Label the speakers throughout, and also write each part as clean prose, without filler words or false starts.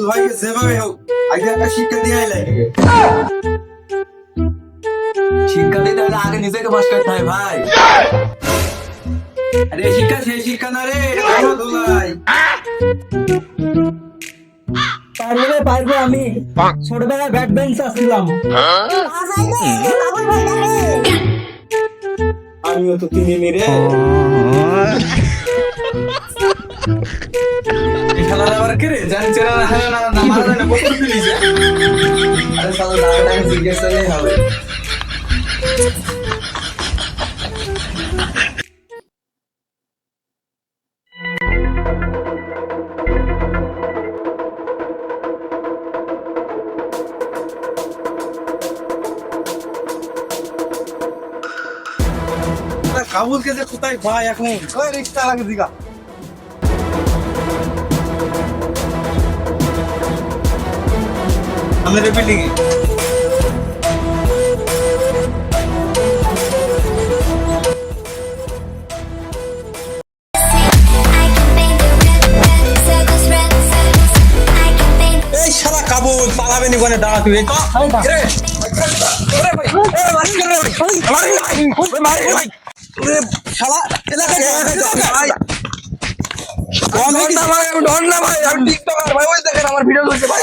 Speaker 1: ভাইকে যেভাবে হোক আগে একটা শিক্ষা দিয়ে লাগে।
Speaker 2: শিক্ষা দিতে হলে আগে নিজেকে পাস করতে হয় ভাই।
Speaker 1: আরে শিক্ষা সেই শিক্ষা না রে দুলাই।
Speaker 3: পারবো আমি ছোটবেলায় ব্যাক বেঞ্চার ছিলাম।
Speaker 1: আমিও তো তিনি রে খেলা আবার কে রে জানি চেনা না হয় না না মারা না বলতে দিলিস।
Speaker 2: আরে সালা দাঁড়াটাকে জিজ্ঞেস করলেই হবে।
Speaker 1: কাবুলকে যে কোথায় ভাই এখন ওই রিক্সা লাগে দিগা। আমাদের বিল্ডিং এ এই শালা কাবুল পালাবে নি কোনে দাঁড়া তুই রে ভাই শালা এলাকা ভাই ডন না ভাই আমি টিকটকার ভাই ওই দেখেন আমার ভিডিও চলছে ভাই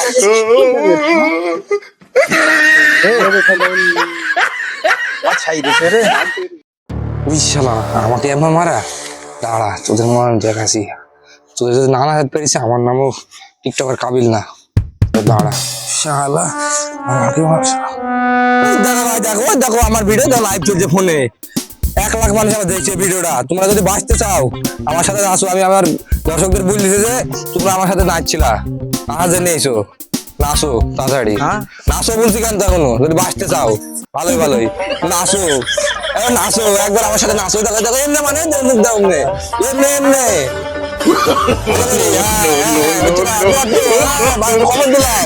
Speaker 1: আচ্ছা এই দেখে রে
Speaker 4: ওই শালা আমাকে এমন মারা দাঁড়া তোদের মনে দেখাছি তোদের যদি নানা হাত পেরেছে আমার নামও টিকটকার কাবিল না দাঁড়া শালা আমাকে দেখো ভাই দেখো দেখো আমার ভিডিও লাইভ চলছে ফোনে 1 লাখ মানুষ আমার দেখছে ভিডিওটা। তোমরা যদি বাঁচতে চাও আমার সাথে নাচো। আমি আমার দর্শকদের বলে দিতে যে তোমরা আমার সাথে নাচছিলা আমার জন্য এসো নাচো তাড়াতাড়ি নাচো বলছি কেন এখনো যদি বাঁচতে চাও ভালোই ভালোই নাচো এবার নাচো একবার আমার সাথে নাচো দেখো দেখো এমনি মানে মুখ দাও এমনি এমনি এমনি খবর দিলাম